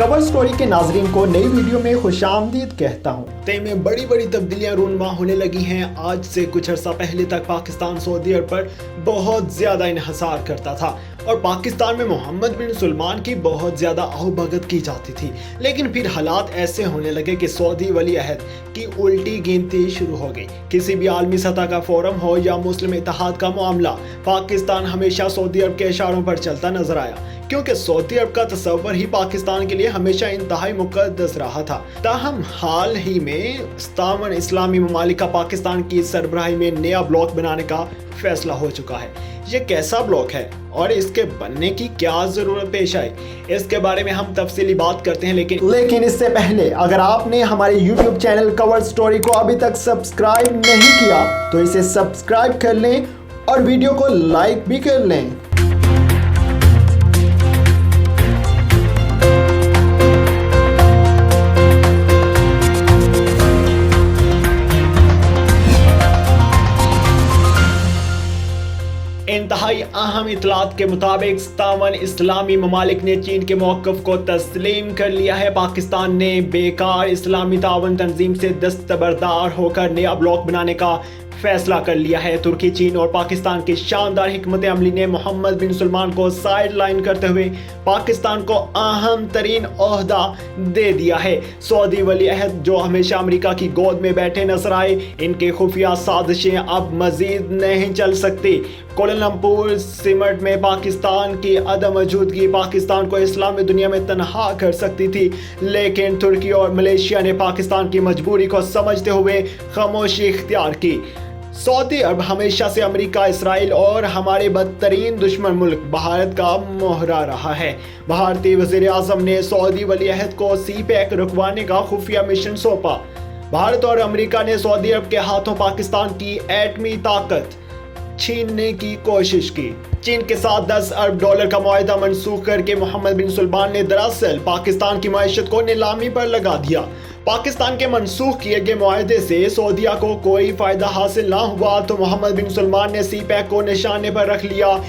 Cover story के नाजरीन को नई वीडियो में खुशामदीद कहता हूँ। तय में बड़ी बड़ी तब्दीलियां रूनमा होने लगी हैं। आज से कुछ अर्सा पहले तक पाकिस्तान सऊदी अरब पर बहुत ज्यादा इन्हिसार करता था और पाकिस्तान में मोहम्मद बिन सलमान की बहुत ज्यादा आहभगत की जाती थी, लेकिन फिर हालात ऐसे होने लगे कि सऊदी वली अहद की उल्टी गिनती शुरू हो गई। किसी भी आलमी सतह का फोरम हो या मुस्लिम इत्तेहाद का मामला, पाकिस्तान हमेशा सऊदी अरब के इशारों पर चलता नजर आया, क्योंकि सऊदी अरब का तस्वर ही पाकिस्तान के लिए हमेशा इंतहाई मुकद्दस रहा था। ताहम हाल ही में 57 इस्लामी ममालिक का पाकिस्तान की सरबराही में नया ब्लॉक बनाने का फैसला हो चुका है। ये कैसा ब्लॉक है और इसके बनने की क्या जरूरत पेश आई, इसके बारे में हम तफसीली बात करते हैं। लेकिन इससे पहले अगर आपने हमारे YouTube चैनल कवर स्टोरी को अभी तक सब्सक्राइब नहीं किया तो इसे सब्सक्राइब कर लें और वीडियो को लाइक भी कर लें। इंतहाई अहम इतलात के मुताबिक 57 इस्लामी ममालिक ने चीन के मौक़िफ़ को तस्लीम कर लिया है। पाकिस्तान ने बेकार इस्लामी तावन तंजीम से दस्तबरदार होकर नया ब्लॉक बनाने का फैसला कर लिया है। तुर्की, चीन और पाकिस्तान की शानदार हिकमत अमली ने मोहम्मद बिन सलमान को साइड लाइन करते हुए पाकिस्तान को अहम तरीन ओहदा दे दिया है। सऊदी वली अहद जो हमेशा अमेरिका की गोद में बैठे नजर आए, इनके खुफिया साजिशें अब मजीद नहीं चल सकती। कोलंलमपुर सिमट में पाकिस्तान की अदम मौजूदगी पाकिस्तान को इस्लामी दुनिया में तनहा कर सकती थी, लेकिन तुर्की और मलेशिया ने पाकिस्तान की मजबूरी को समझते हुए खामोशी इख्तियार की। सऊदी अरब हमेशा से अमेरिका, इसराइल और हमारे बदतरीन दुश्मन मुल्क भारत का मोहरा रहा है। भारतीय वज़ीर आज़म ने सऊदी वली अहद को CPEC रुकवाने का खुफिया मिशन सौंपा। भारत और अमेरिका ने सऊदी अरब के हाथों पाकिस्तान की एटमी ताकत छीनने की कोशिश की। चीन के साथ $10 अरब का मुआहदा मनसूख करके मोहम्मद बिन सलमान ने दरअसल पाकिस्तान की मईशत को नीलामी पर लगा दिया। पाकिस्तान के मनसूख किए गए मुआहदे से सऊदिया को कोई फायदा हासिल ना हुआ तो मोहम्मद बिन सलमान ने CPEC को निशाने पर रख लिया।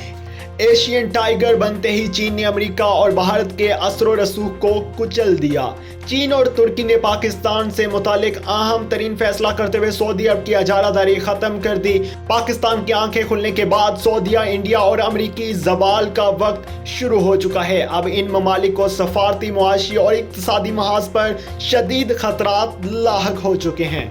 एशियन टाइगर बनते ही चीन ने अमेरिका और भारत के असर रसूख को कुचल दिया। चीन और तुर्की ने पाकिस्तान से मुतालिक अहम तरीन फैसला करते हुए सऊदी अरब की इजारादारी खत्म कर दी। पाकिस्तान की आंखें खुलने के बाद सऊदिया, इंडिया और अमेरिकी जवाल का वक्त शुरू हो चुका है। अब इन ममालिक को सफारती, मुआशी और इक्तिसादी महाज पर शदीद खतरात लाहक हो चुके हैं।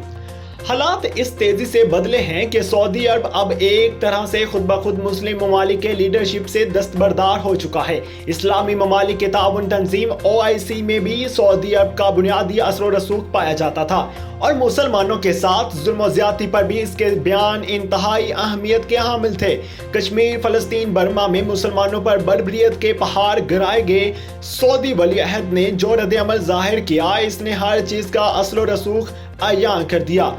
हालात इस तेजी से बदले हैं कि सऊदी अरब अब एक तरह से खुद ब खुद मुस्लिम ममालिक के लीडरशिप से दस्तबरदार हो चुका है। इस्लामी ममालिक के ताउन तंजीम OIC में भी सऊदी अरब का बुनियादी असर रसूख पाया जाता था और मुसलमानों के साथ जुल्म और ज्यादती पर भी इसके बयान इंतहाई अहमियत के हामिल थे। कश्मीर, फलस्तीन, बर्मा में मुसलमानों पर बर्बरियत के पहाड़ गिराए गए। सऊदी वली अहद ने जो रद्द-ए-अमल जाहिर किया, इसने हर चीज का असर रसूख अयां कर दिया।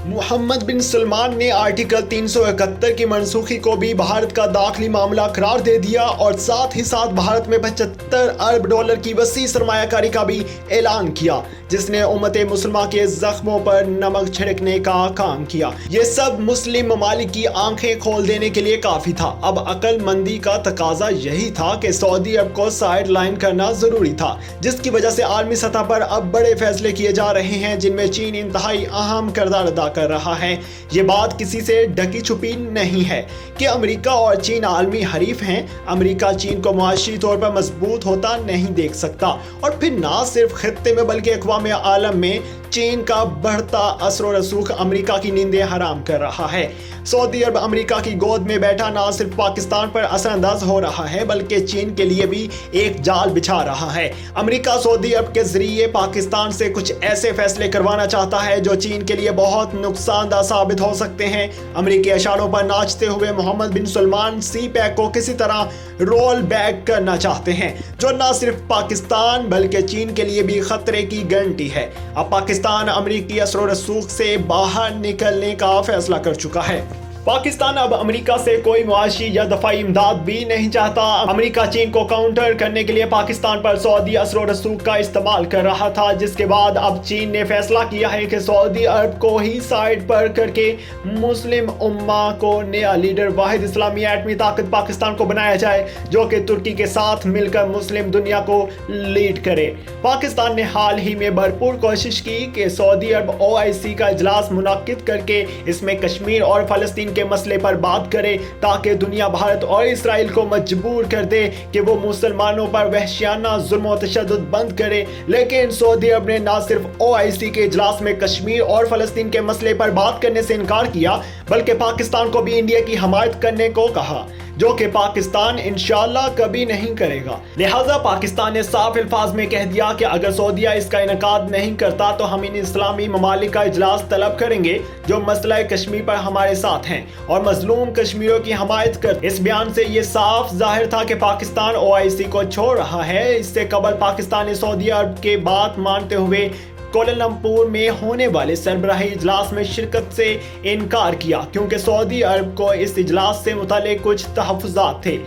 मोहम्मद बिन सलमान ने आर्टिकल 371 की मनसूखी को भी भारत का दाखिली मामला करार दे दिया और साथ ही साथ भारत में $75 अरब की वसी सरमायाकारी का भी ऐलान किया, जिसने उम्मत मुसलमान के जख्मों पर नमक छिड़कने का काम किया। ये सब मुस्लिम ममालिक की आंखें खोल देने के लिए काफी था। अब अक्लमंदी का तकाजा यही था कि सऊदी अरब को साइड लाइन करना जरूरी था, जिसकी वजह से आलमी सतह पर अब बड़े फैसले किए जा रहे हैं, जिनमें चीन इंतहाई अहम किरदार अदा कर रहा है। ये बात किसी से ढकी छुपी नहीं है कि अमेरिका और चीन आलमी हरीफ हैं। अमेरिका चीन को मुआशी तौर पर मजबूत होता नहीं देख सकता और फिर ना सिर्फ खित्ते में बल्कि अक़वाम आलम में चीन का बढ़ता असर रसूख अमेरिका की नींदें हराम कर रहा है। सऊदी अरब अमेरिका की गोद में बैठा ना सिर्फ पाकिस्तान पर असरअंदाज हो रहा है बल्कि चीन के लिए भी एक जाल बिछा रहा है। अमेरिका सऊदी अरब के जरिए पाकिस्तान से कुछ ऐसे फैसले करवाना चाहता है जो चीन के लिए बहुत नुकसानदा साबित हो सकते हैं। अमेरिकी इशारों पर नाचते हुए मोहम्मद बिन सलमान CPEC को किसी तरह रोल बैक करना चाहते हैं, जो न सिर्फ पाकिस्तान बल्कि चीन के लिए भी खतरे की घंटी है। अब पाकिस्तान अमेरिकी असर रसूख से बाहर निकलने का फैसला कर चुका है। पाकिस्तान अब अमेरिका से कोई मुआशी या दफाई इमदाद भी नहीं चाहता। अमेरिका चीन को काउंटर करने के लिए पाकिस्तान पर सऊदी असर रसूख का इस्तेमाल कर रहा था, जिसके बाद अब चीन ने फैसला किया है कि सऊदी अरब को ही साइड पर करके मुस्लिम उम्मा को नया लीडर वाहिद इस्लामी एटमी ताकत पाकिस्तान को बनाया जाए, जो कि तुर्की के साथ मिलकर मुस्लिम दुनिया को लीड करे। पाकिस्तान ने हाल ही में भरपूर कोशिश की कि सऊदी अरब OIC का इजलास मुनक्किद करके इसमें कश्मीर और फलस्तीन के मसले पर बात करे, ताकि दुनिया भारत और इसराइल को मजबूर कर दे कि वो मुसलमानों पर वहशियाना जुल्म और तशद्दुद बंद करे। लेकिन सऊदी अरब ने न सिर्फ OIC के इजलास में कश्मीर और फलस्तीन के मसले पर बात करने से इनकार किया, बल्कि पाकिस्तान को भी इंडिया की हमायत करने को कहा, जो कि पाकिस्तान इंशाअल्लाह कभी नहीं करेगा। लिहाजा पाकिस्तान ने साफ अल्फाज में कह दिया कि अगर सऊदीया इसका इनकाद नहीं करता तो हम इन इस्लामी ममालिक का इजलास तलब करेंगे जो मसला कश्मीर पर हमारे साथ हैं और मजलूम कश्मीरियों की हमायत कर। इस बयान से ये साफ जाहिर था कि पाकिस्तान OIC को छोड़ रहा है। इससे कबल पाकिस्तान ने सऊदी अरब के बात मानते हुए कोलालमपुर में होने वाले सरबराही इजलास में शिरकत से इनकार किया, क्योंकि सऊदी अरब को इस इजलास से मुतालिक कुछ तहफ़्फ़ुज़ात थे।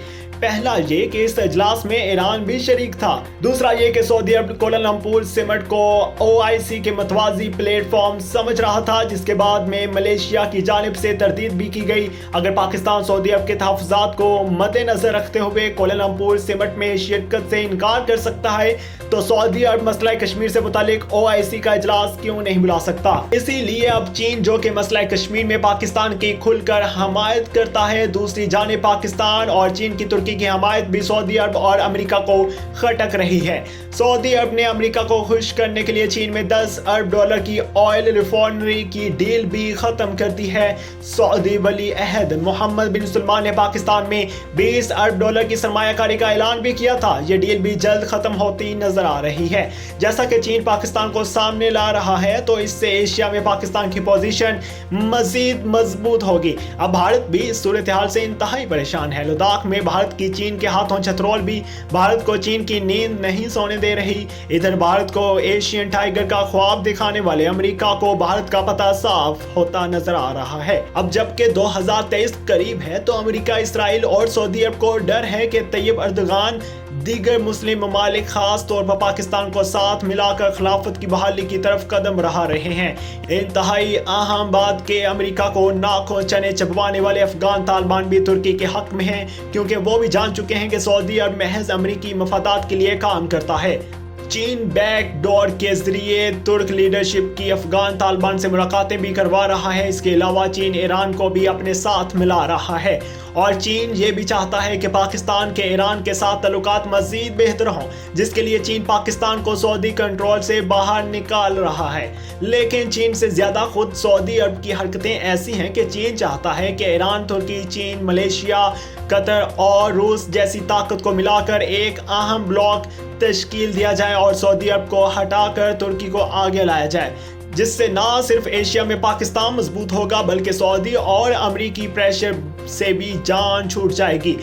पहला ये कि इस इजलास में ईरान भी शरीक था। दूसरा ये कि सऊदी अरब कोलालमपुर समिट को OIC के मतवाजी प्लेटफॉर्म समझ रहा था, जिसके बाद में मलेशिया की जानिब से तरदीद भी की गई। अगर पाकिस्तान सऊदी अरब के तहफ़्फ़ुज़ात को मद्देनज़र रखते हुए कोलालमपुर समिट में शिरकत से इनकार कर सकता है, तो सऊदी अरब मसला कश्मीर से मुतालिक OIC का इजलास क्यों नहीं बुला सकता। इसीलिए अब चीन, जो कि मसला कश्मीर में पाकिस्तान की खुलकर हमायत करता है, दूसरी जानिब पाकिस्तान और चीन की तुर्की की हमायत भी सऊदी अरब और अमेरिका को खटक रही है। सऊदी अरब ने अमेरिका को खुश करने के लिए चीन में $10 अरब की ऑयल रिफाइनरी की डील भी खत्म कर दी है। सऊदी वली अहद मोहम्मद बिन सलमान ने पाकिस्तान में $20 अरब की सरमायाकारी का ऐलान भी किया था। ये डील भी जल्द खत्म होती नजर आ रही है। जैसा कि चीन पाकिस्तान को सामने ला रहा है, तो इससे एशिया में पाकिस्तान की पोजीशन मजीद मजबूत होगी। अब भारत भी इस सूरत हाल से इंतहाई परेशान है। लद्दाख में भारत की चीन के हाथों छतरोल भी भारत को चीन की नींद नहीं सोने दे रही। इधर भारत को एशियन टाइगर का ख्वाब दिखाने वाले अमेरिका को भारत का पता साफ होता नजर आ रहा है। अब जबकि 2023 करीब है, तो अमेरिका, इसराइल और सऊदी अरब को डर है कि तैयब अर्दगान दीगर मुस्लिम ममालिक खास तौर पर पाकिस्तान को साथ मिलाकर खिलाफत की बहाली की तरफ कदम बढ़ा रहे हैं। इंतहाई अहम बात के अमेरिका को नाकों चने चबवाने वाले अफगान तालिबान भी तुर्की के हक में हैं, क्योंकि वो भी जान चुके हैं कि सऊदी अरब महज अमेरिकी मफादात के लिए काम करता है। चीन बैक डोर के जरिए तुर्क लीडरशिप की अफगान तालिबान से मुलाकातें भी करवा रहा है। इसके अलावा चीन ईरान को भी अपने साथ मिला रहा है और चीन ये भी चाहता है कि पाकिस्तान के ईरान के साथ ताल्लुकात मजीद बेहतर हों, जिसके लिए चीन पाकिस्तान को सऊदी कंट्रोल से बाहर निकाल रहा है। लेकिन चीन से ज़्यादा खुद सऊदी अरब की हरकतें ऐसी हैं कि चीन चाहता है कि ईरान, तुर्की, चीन, मलेशिया, कतर और रूस जैसी ताकत को मिलाकर एक अहम ब्लॉक तश्कील दिया जाए और सऊदी अरब को हटाकर तुर्की को आगे लाया जाए, जिससे ना सिर्फ एशिया में पाकिस्तान मजबूत होगा, बल्कि सऊदी और अमरीकी प्रेशर से भी जान छूट जाएगी।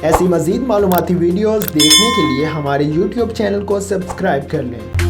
ऐसी मज़ीद मालूमाती वीडियोस देखने के लिए हमारे YouTube चैनल को सब्सक्राइब कर लें।